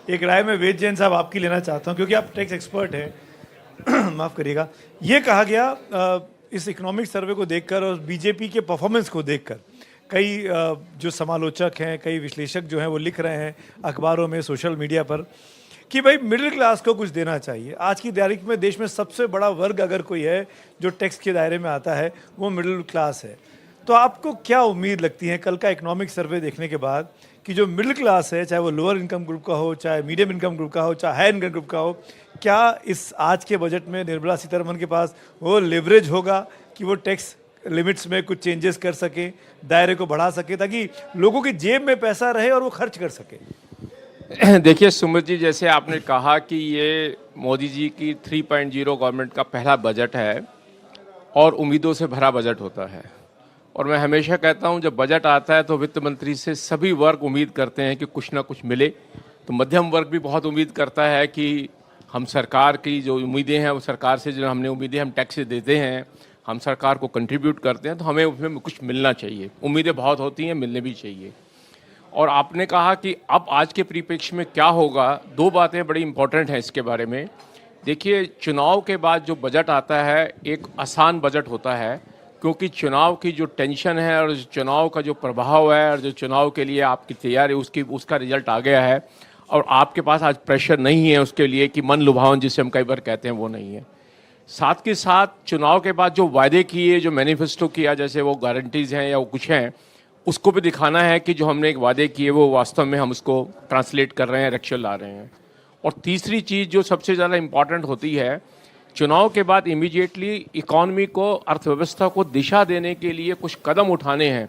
एक राय में वेद जैन साहब आपकी लेना चाहता हूँ, क्योंकि आप टैक्स एक्सपर्ट हैं। माफ़ करिएगा। ये कहा गया इस इकोनॉमिक सर्वे को देखकर और बीजेपी के परफॉर्मेंस को देखकर, कई जो समालोचक हैं, कई विश्लेषक जो हैं वो लिख रहे हैं अखबारों में, सोशल मीडिया पर, कि भाई मिडिल क्लास को कुछ देना चाहिए। आज की तारीख में देश में सबसे बड़ा वर्ग अगर कोई है जो टैक्स के दायरे में आता है, वो मिडिल क्लास है। तो आपको क्या उम्मीद लगती है कल का इकोनॉमिक सर्वे देखने के बाद कि जो मिडिल क्लास है, चाहे वो लोअर इनकम ग्रुप का हो, चाहे मीडियम इनकम ग्रुप का हो, चाहे हाई इनकम ग्रुप का हो, क्या इस आज के बजट में निर्मला सीतारमण के पास वो लेवरेज होगा कि वो टैक्स लिमिट्स में कुछ चेंजेस कर सके, दायरे को बढ़ा सके, ताकि लोगों की जेब में पैसा रहे और वो खर्च कर सके? देखिए सुमित जी, जैसे आपने कहा कि ये मोदी जी की 3.0 गवर्नमेंट का पहला बजट है और उम्मीदों से भरा बजट होता है। और मैं हमेशा कहता हूं, जब बजट आता है तो वित्त मंत्री से सभी वर्ग उम्मीद करते हैं कि कुछ ना कुछ मिले। तो मध्यम वर्ग भी बहुत उम्मीद करता है कि हम सरकार की जो उम्मीदें हैं, वो सरकार से जो हमने उम्मीदें हम टैक्स देते हैं, हम सरकार को कंट्रीब्यूट करते हैं, तो हमें उसमें कुछ मिलना चाहिए। उम्मीदें बहुत होती हैं, मिलने भी चाहिए। और आपने कहा कि अब आज के परिप्रेक्ष्य में क्या होगा, दो बातें बड़ी इंपॉर्टेंट हैं इसके बारे में। देखिए, चुनाव के बाद जो बजट आता है एक आसान बजट होता है, क्योंकि चुनाव की जो टेंशन है और चुनाव का जो प्रभाव है और जो चुनाव के लिए आपकी तैयारी उसका रिजल्ट आ गया है और आपके पास आज प्रेशर नहीं है उसके लिए कि मन लुभावन जिसे हम कई बार कहते हैं, वो नहीं है। साथ के साथ चुनाव के बाद जो वायदे किए, जो मैनिफेस्टो किया, जैसे वो गारंटीज़ हैं या वो कुछ हैं, उसको भी दिखाना है कि जो हमने एक वादे किए वो वास्तव में हम उसको ट्रांसलेट कर रहे हैं, एक्शन ला रहे हैं। और तीसरी चीज़ जो सबसे ज़्यादा इम्पॉर्टेंट होती है, चुनाव के बाद इमीडिएटली इकॉनमी को, अर्थव्यवस्था को दिशा देने के लिए कुछ कदम उठाने हैं।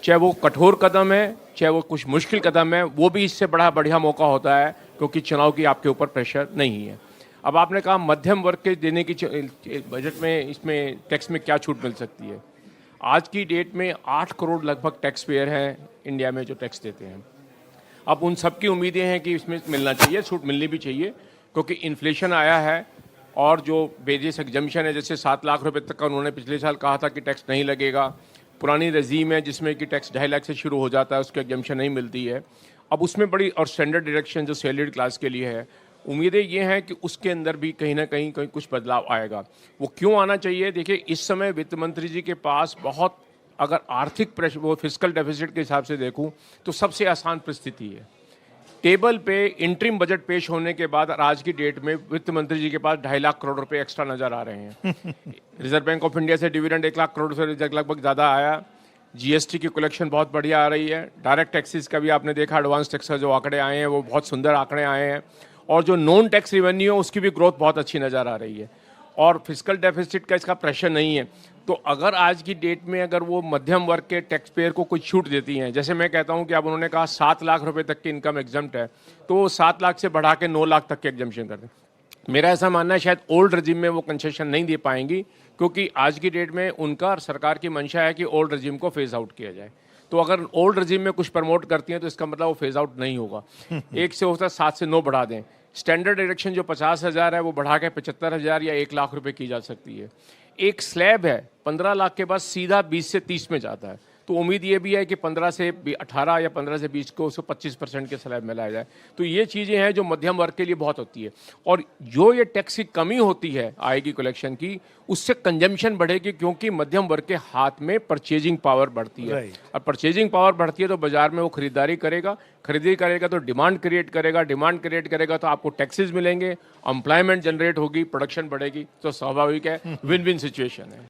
चाहे वो कठोर कदम है, चाहे वो कुछ मुश्किल कदम है, वो भी इससे बड़ा बढ़िया मौका होता है, क्योंकि चुनाव की आपके ऊपर प्रेशर नहीं है। अब आपने कहा मध्यम वर्ग के देने की बजट में, इसमें टैक्स में क्या छूट मिल सकती है। आज की डेट में 8 करोड़ लगभग टैक्स पेयर हैं इंडिया में जो टैक्स देते हैं। अब उन सब की उम्मीदें हैं कि इसमें मिलना चाहिए, छूट मिलनी भी चाहिए, क्योंकि इन्फ्लेशन आया है और जो वेजेस एग्जम्पशन है, जैसे 7 लाख रुपए तक का उन्होंने पिछले साल कहा था कि टैक्स नहीं लगेगा। पुरानी रजीम है जिसमें कि टैक्स 2.5 लाख से शुरू हो जाता है, उसकी एग्जम्पशन नहीं मिलती है। अब उसमें बड़ी, और स्टैंडर्ड डिडक्शन जो सैलरीड क्लास के लिए है, उम्मीदें ये हैं कि उसके अंदर भी कहीं ना कहीं कुछ बदलाव आएगा। वो क्यों आना चाहिए? देखिए, इस समय वित्त मंत्री जी के पास बहुत, अगर आर्थिक प्रेशर, वो फिस्कल डेफिसिट के हिसाब से देखूं तो सबसे आसान परिस्थिति है। टेबल पे इंटरिम बजट पेश होने के बाद आज की डेट में वित्त मंत्री जी के पास 2.5 लाख करोड़ रुपए एक्स्ट्रा नजर आ रहे हैं। रिजर्व बैंक ऑफ इंडिया से डिविडेंड 1 लाख करोड़ से लगभग ज़्यादा आया। जीएसटी की कलेक्शन बहुत बढ़िया आ रही है। डायरेक्ट टैक्सेस का भी आपने देखा, एडवांस टैक्स का जो आंकड़े आए हैं वो बहुत सुंदर आंकड़े आए हैं। और जो नॉन टैक्स रेवेन्यू है उसकी भी ग्रोथ बहुत अच्छी नज़र आ रही है। और फिस्कल डेफिसिट का इसका प्रेशर नहीं है। तो अगर आज की डेट में अगर वो मध्यम वर्ग के टैक्स पेयर को कुछ छूट देती हैं, जैसे मैं कहता हूं कि अब उन्होंने कहा 7 लाख रुपए तक की इनकम एग्जम्प्ट है, तो वो 7 लाख से बढ़ा के 9 लाख तक के एग्जम्पशन कर दें। मेरा ऐसा मानना है शायद ओल्ड रजीम में वो कंसेशन नहीं दे पाएंगी, क्योंकि आज की डेट में उनका और सरकार की मंशा है कि ओल्ड रजीम को फेज आउट किया जाए। तो अगर ओल्ड रजीम में कुछ प्रमोट करती हैं तो इसका मतलब वो फेज आउट नहीं होगा। 1 से होता है 7 से 9 बढ़ा दें। स्टैंडर्ड डिडक्शन जो 50,000 है वो बढ़ा के 75,000 या 1 लाख रुपए की जा सकती है। एक स्लैब है 15 लाख के बाद सीधा 20 से 30 में जाता है, तो उम्मीद ये भी है कि 15 से 18 या 15 से 20 को उसको 25% के स्लैब में लाया जाए। तो ये चीज़ें हैं जो मध्यम वर्ग के लिए बहुत होती है। और जो ये टैक्स की कमी होती है आएगी कलेक्शन की, उससे कंजम्पशन बढ़ेगी, क्योंकि मध्यम वर्ग के हाथ में परचेजिंग पावर बढ़ती है। और परचेजिंग पावर बढ़ती है तो बाजार में वो खरीदारी करेगा, खरीदारी करेगा तो डिमांड क्रिएट करेगा, डिमांड क्रिएट करेगा तो आपको टैक्सेस मिलेंगे, एम्प्लॉयमेंट जनरेट होगी, प्रोडक्शन बढ़ेगी। तो स्वाभाविक है, विन विन सिचुएशन है।